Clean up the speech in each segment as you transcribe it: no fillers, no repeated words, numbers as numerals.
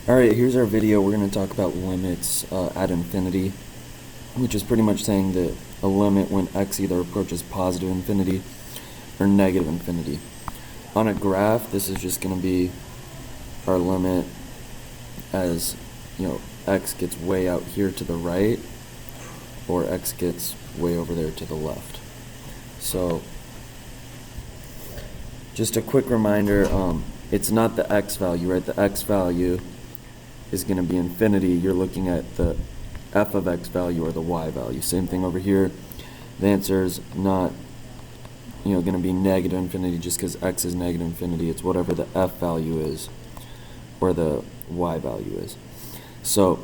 Alright, here's our video. We're going to talk about limits at infinity, which is pretty much saying that a limit when x either approaches positive infinity or negative infinity. On a graph, this is just going to be our limit as, x gets way out here to the right, or x gets way over there to the left. So, just a quick reminder, it's not the x value, right? The x value is going to be infinity. You're looking at the f of x value or the y value. Same thing over here. The answer is not going to be negative infinity just because x is negative infinity. It's whatever the f value is or the y value is. So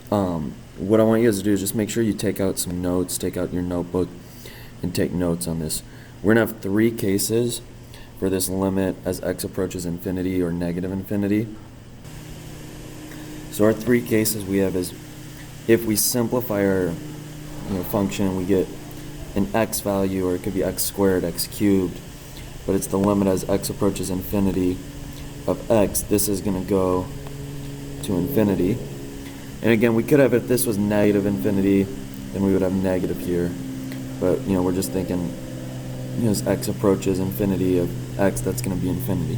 what I want you guys to do is just make sure you take out some notes, take out your notebook and take notes on this. We're going to have three cases for this limit as x approaches infinity or negative infinity. So our three cases we have is if we simplify our function, we get an x value, or it could be x squared, x cubed, but it's the limit as x approaches infinity of x. This is going to go to infinity. And again, we could have, if this was negative infinity, then we would have negative here. But we're just thinking as x approaches infinity of x, that's going to be infinity.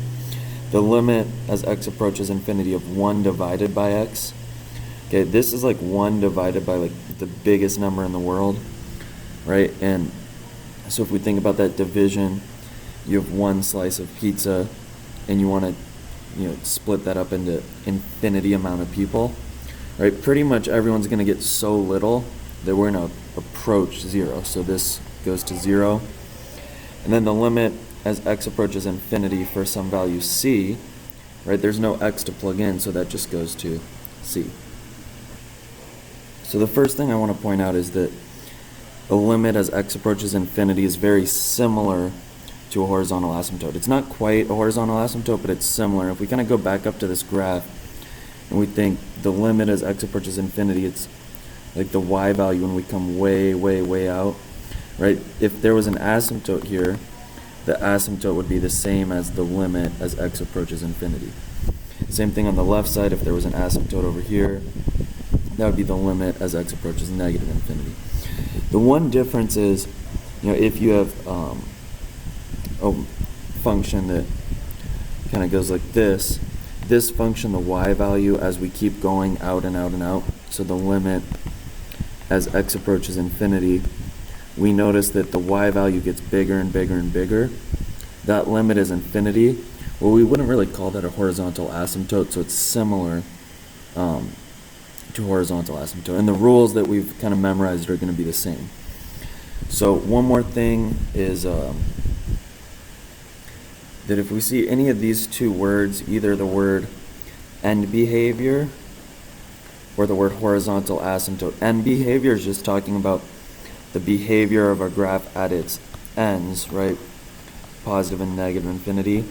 The limit as x approaches infinity of 1 divided by x. Okay, this is like 1 divided by like the biggest number in the world, right? And so if we think about that division, you have one slice of pizza and you want to split that up into infinity amount of people, right? Pretty much everyone's going to get so little that we're going to approach 0. So this goes to 0. And then the limit as x approaches infinity for some value c, right? There's no x to plug in, so that just goes to c. So the first thing I want to point out is that the limit as x approaches infinity is very similar to a horizontal asymptote. It's not quite a horizontal asymptote, but it's similar. If we kind of go back up to this graph and we think the limit as x approaches infinity, it's like the y value when we come way, way, way out, right? If there was an asymptote here, the asymptote would be the same as the limit as x approaches infinity. Same thing on the left side. If there was an asymptote over here, that would be the limit as x approaches negative infinity. The one difference is, if you have a function that kind of goes like this function, the y value, as we keep going out and out and out, so the limit as x approaches infinity, we notice that the y value gets bigger and bigger and bigger. That limit is infinity. Well, we wouldn't really call that a horizontal asymptote, so it's similar to horizontal asymptote. And the rules that we've kind of memorized are going to be the same. So one more thing is that if we see any of these two words, either the word end behavior or the word horizontal asymptote. End behavior is just talking about the behavior of our graph at its ends, right? Positive and negative infinity.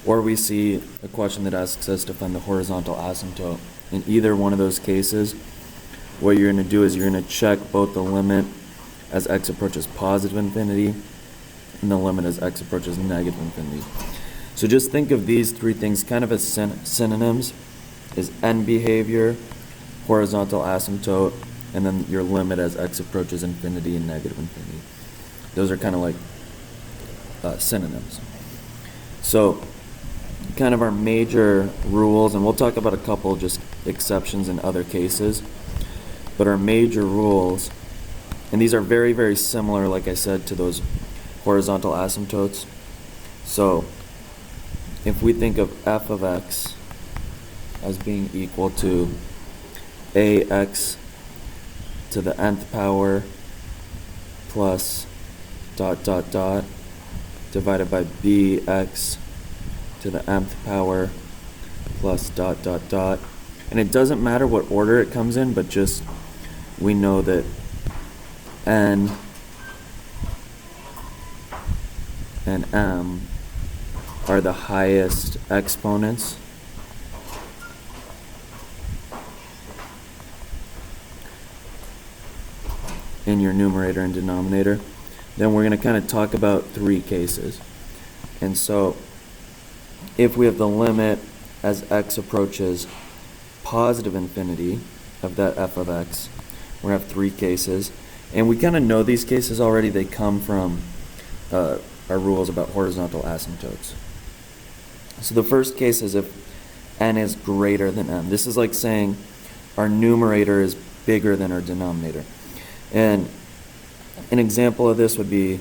Or we see a question that asks us to find the horizontal asymptote. In either one of those cases, what you're going to do is you're going to check both the limit as x approaches positive infinity and the limit as x approaches negative infinity. So just think of these three things kind of as synonyms, is end behavior, horizontal asymptote, and then your limit as x approaches infinity and negative infinity. Those are kind of like synonyms. So kind of our major rules, and we'll talk about a couple just exceptions in other cases, but our major rules, and these are very, very similar, like I said, to those horizontal asymptotes. So if we think of f of x as being equal to ax to the nth power plus ... divided by bx to the mth power plus ... And it doesn't matter what order it comes in, but just we know that n and m are the highest exponents in your numerator and denominator. Then we're going to kind of talk about three cases. And so if we have the limit as x approaches positive infinity of that f of x. We're going to have three cases. And we kind of know these cases already. They come from our rules about horizontal asymptotes. So the first case is if n is greater than m. This is like saying our numerator is bigger than our denominator. And an example of this would be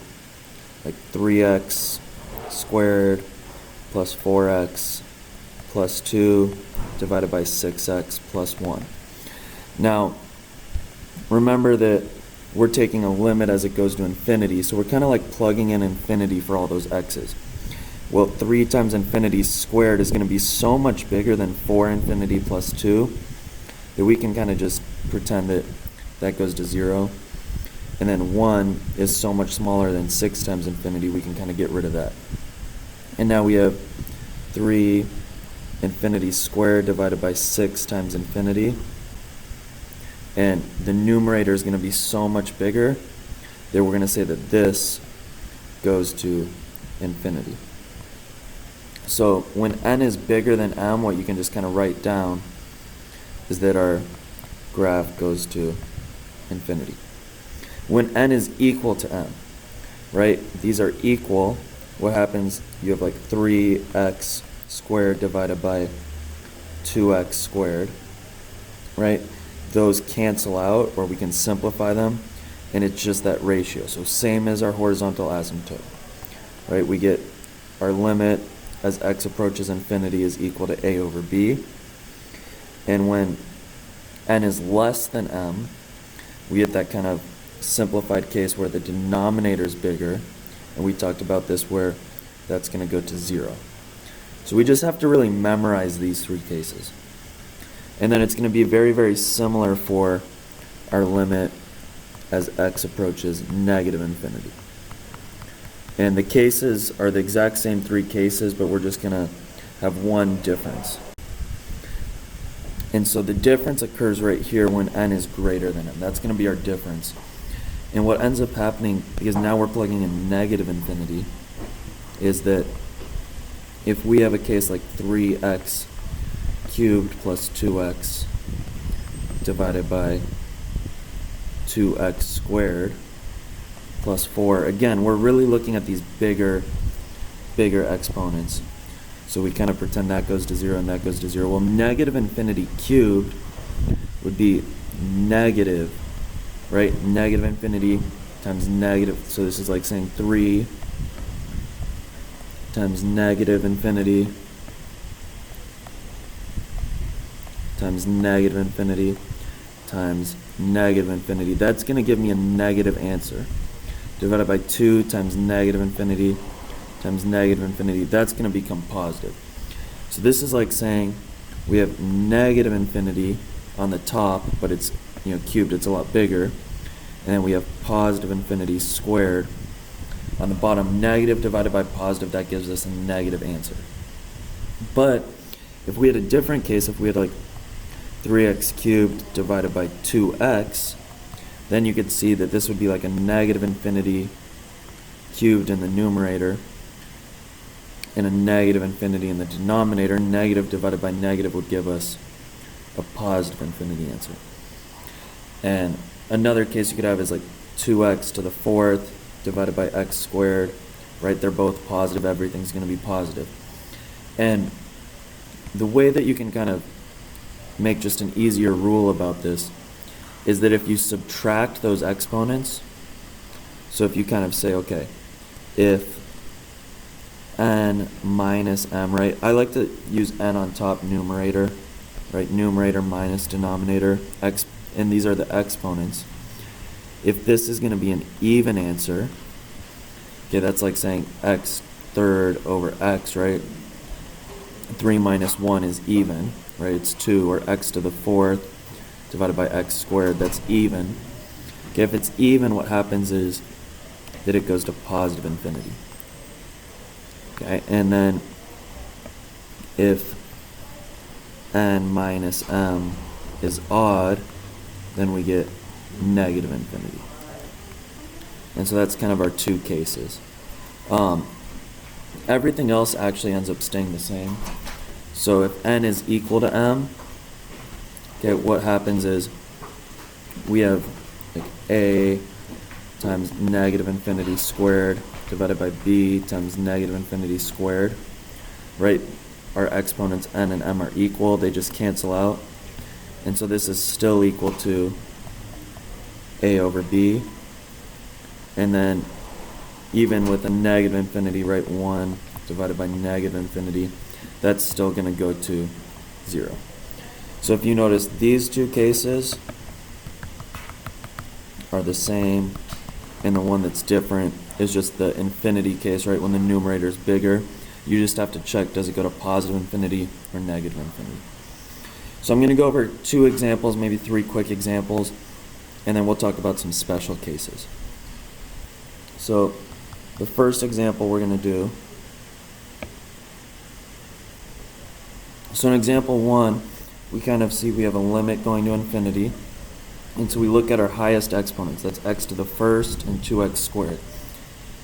like 3x squared plus 4x plus 2 divided by 6x plus 1. Now, remember that we're taking a limit as it goes to infinity, so we're kind of like plugging in infinity for all those x's. Well, 3 times infinity squared is going to be so much bigger than 4 infinity plus 2 that we can kind of just pretend that that goes to 0. And then 1 is so much smaller than 6 times infinity, we can kind of get rid of that. And now we have 3 infinity squared divided by 6 times infinity. And the numerator is going to be so much bigger that we're going to say that this goes to infinity. So when n is bigger than m, what you can just kind of write down is that our graph goes to infinity. When n is equal to m, right? These are equal. What happens? You have like 3x squared divided by 2x squared, right? Those cancel out, or we can simplify them, and it's just that ratio. So same as our horizontal asymptote, right? We get our limit as x approaches infinity is equal to a over b. And when n is less than m, we get that kind of simplified case where the denominator is bigger, and we talked about this where that's going to go to 0. So we just have to really memorize these three cases. And then it's going to be very, very similar for our limit as x approaches negative infinity. And the cases are the exact same three cases, but we're just going to have one difference. And so the difference occurs right here when n is greater than m. That's going to be our difference. And what ends up happening, because now we're plugging in negative infinity, is that if we have a case like 3x cubed plus 2x divided by 2x squared plus 4, again, we're really looking at these bigger exponents. So we kind of pretend that goes to 0 and that goes to 0. Well, negative infinity cubed would be negative, right? Negative infinity times negative. So this is like saying 3 times negative infinity times negative infinity times negative infinity. That's going to give me a negative answer. Divided by 2 times negative infinity times negative infinity. That's going to become positive. So this is like saying we have negative infinity on the top, but it's cubed. It's a lot bigger. And then we have positive infinity squared on the bottom. Negative divided by positive, that gives us a negative answer. But if we had a different case, if we had like 3x cubed divided by 2x, then you could see that this would be like a negative infinity cubed in the numerator and a negative infinity in the denominator. Negative divided by negative would give us a positive infinity answer. And another case you could have is like 2x to the fourth divided by x squared, right? They're both positive. Everything's going to be positive. And the way that you can kind of make just an easier rule about this is that if you subtract those exponents, so if you kind of say, okay, if n minus m, right? I like to use n on top, numerator, right? Numerator minus denominator, x, and these are the exponents. If this is going to be an even answer, okay, that's like saying x third over x, right? 3 minus 1 is even, right? It's 2, or x to the fourth divided by x squared, that's even. Okay, if it's even, what happens is that it goes to positive infinity. Okay, and then if n minus m is odd, then we get negative infinity. And so that's kind of our two cases. Everything else actually ends up staying the same. So if n is equal to m, okay, what happens is we have like a times negative infinity squared divided by b times negative infinity squared, right? Our exponents n and m are equal, they just cancel out. And so this is still equal to a over b. And then even with a negative infinity, right, 1 divided by negative infinity, that's still going to go to 0. So if you notice, these two cases are the same, and the one that's different is just the infinity case, right? When the numerator is bigger, you just have to check, does it go to positive infinity or negative infinity? So I'm going to go over 2 examples, maybe 3 quick examples, and then we'll talk about some special cases. So the first example we're going to do, so in example 1, we kind of see we have a limit going to infinity, and so we look at our highest exponents, that's x to the first and 2x squared.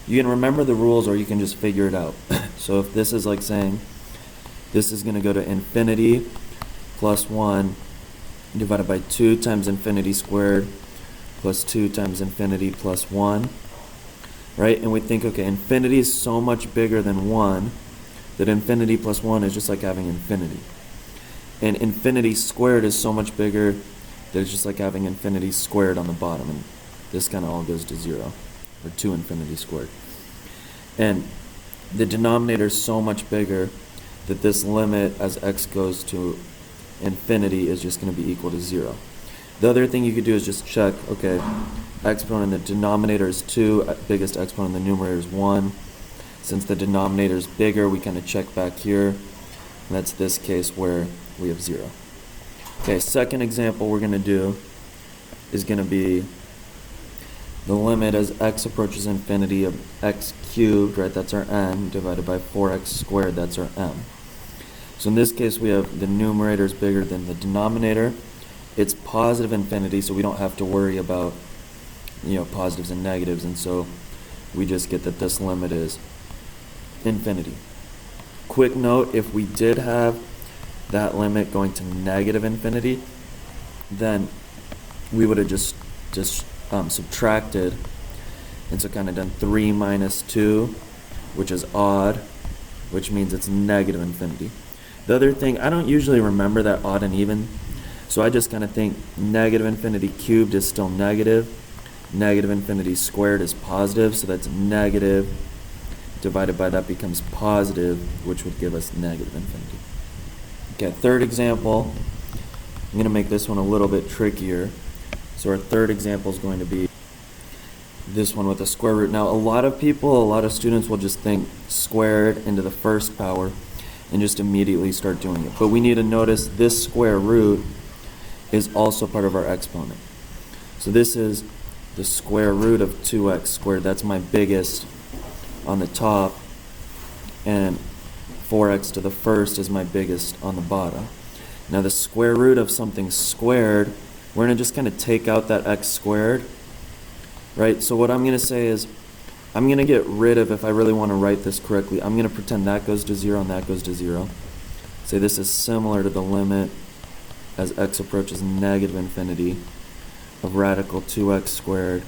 You can remember the rules or you can just figure it out. So if this is like saying this is going to go to infinity plus 1 divided by 2 times infinity squared plus 2 times infinity plus 1, right? And we think, okay, infinity is so much bigger than 1 that infinity plus 1 is just like having infinity. And infinity squared is so much bigger that it's just like having infinity squared on the bottom. And this kind of all goes to 0, or 2 infinity squared. And the denominator is so much bigger that this limit as x goes to infinity is just going to be equal to 0. The other thing you could do is just check, okay, exponent in the denominator is 2, biggest exponent in the numerator is 1. Since the denominator is bigger, we kind of check back here. And that's this case where we have 0. Okay, second example we're going to do is going to be the limit as x approaches infinity of x cubed, right, that's our n, divided by 4x squared, that's our m. So in this case, we have the numerator is bigger than the denominator. It's positive infinity, so we don't have to worry about, positives and negatives, and so we just get that this limit is infinity. Quick note, if we did have that limit going to negative infinity, then we would have just subtracted, and so kind of done 3 minus 2, which is odd, which means it's negative infinity. The other thing, I don't usually remember that odd and even, so I just kind of think negative infinity cubed is still negative, negative infinity squared is positive, so that's negative divided by that becomes positive, which would give us negative infinity. Okay, third example, I'm going to make this one a little bit trickier. So our third example is going to be this one with a square root. Now, a lot of students will just think squared into the first power and just immediately start doing it. But we need to notice this square root is also part of our exponent. So this is the square root of 2x squared. That's my biggest on the top, and 4x to the first is my biggest on the bottom. Now the square root of something squared, we're going to just kind of take out that x squared, right? So what I'm going to say is, I'm going to get rid of, if I really want to write this correctly, I'm going to pretend that goes to 0 and that goes to 0. Say this is similar to the limit as x approaches negative infinity of radical 2x squared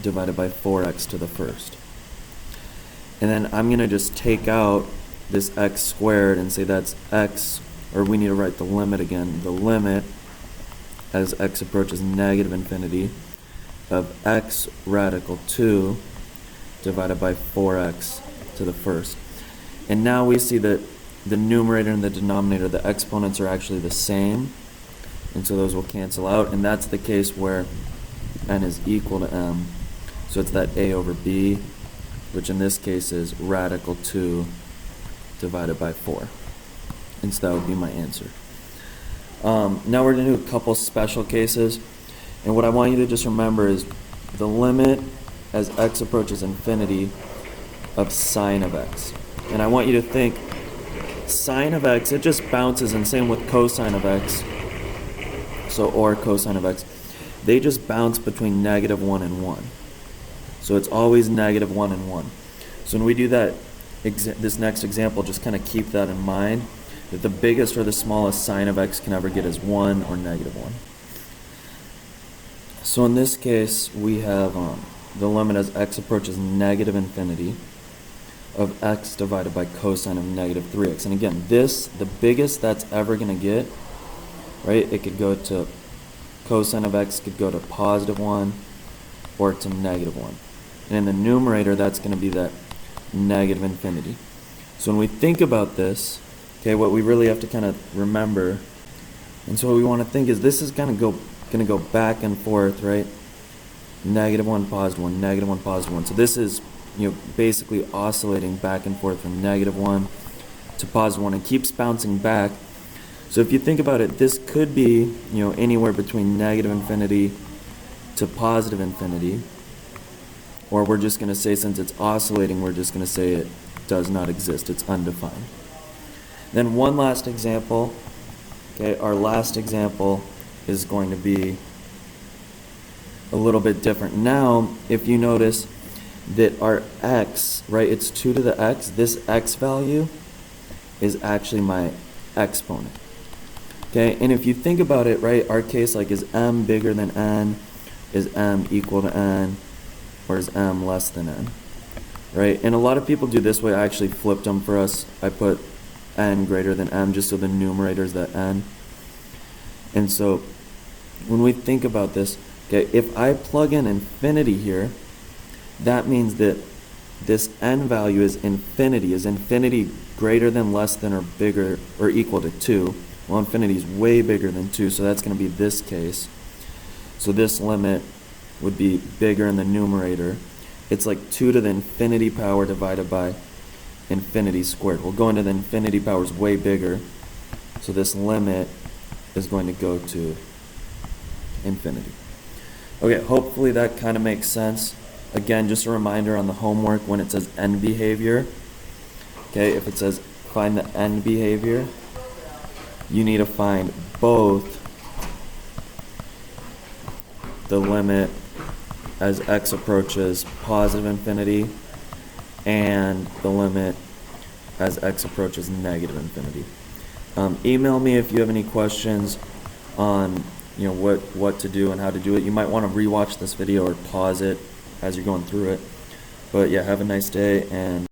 divided by 4x to the first. And then I'm going to just take out this x squared and say that's x, or we need to write the limit again, the limit as x approaches negative infinity of x radical 2 divided by 4x to the first. And now we see that the numerator and the denominator, the exponents are actually the same, and so those will cancel out, and that's the case where n is equal to m. So it's that a over b, which in this case is radical 2 divided by 4. And so that would be my answer. Now we're going to do a couple special cases, and what I want you to just remember is the limit as x approaches infinity of sine of x. And I want you to think sine of x, it just bounces, and same with cosine of x, so or cosine of x, they just bounce between negative 1 and 1. So it's always negative 1 and 1. So when we do that, this next example, just kind of keep that in mind, that the biggest or the smallest sine of x can ever get is 1 or -1. So in this case, we have the limit as x approaches -infinity of x divided by cosine of -3x. And again, this, the biggest that's ever going to get, right, it could go to cosine of x could go to +1 or to -1. And in the numerator, that's going to be that -infinity. So when we think about this, okay, what we really have to kind of remember, and so what we want to think is this is going to go back and forth, right? -1, +1, -1, +1. So this is, basically oscillating back and forth from -1 to +1 and keeps bouncing back. So if you think about it, this could be, anywhere between -infinity to +infinity. Or we're just going to say, since it's oscillating, we're just going to say it does not exist. It's undefined. Then one last example. Okay, our last example is going to be a little bit different. Now, if you notice that our x, right, it's 2 to the x, this x value is actually my exponent. Okay, and if you think about it, right, our case, like, is m bigger than n? Is m equal to n? Or is m less than n? Right, and a lot of people do this way. I actually flipped them for us. I put n greater than m just so the numerator is that n. And so when we think about this, okay, if I plug in infinity here, that means that this n value is infinity. Is infinity greater than, less than, or bigger or equal to 2? Well, infinity is way bigger than 2, so that's going to be this case. So this limit would be bigger in the numerator. It's like 2 to the infinity power divided by infinity squared. We'll go into the infinity power is way bigger, so this limit is going to go to infinity. Okay, hopefully that kind of makes sense. Again, just a reminder on the homework when it says end behavior. Okay, if it says find the end behavior, you need to find both the limit as x approaches +infinity and the limit as x approaches -infinity. Email me if you have any questions on what to do and how to do it. You might want to rewatch this video or pause it as you're going through it. But yeah, have a nice day, and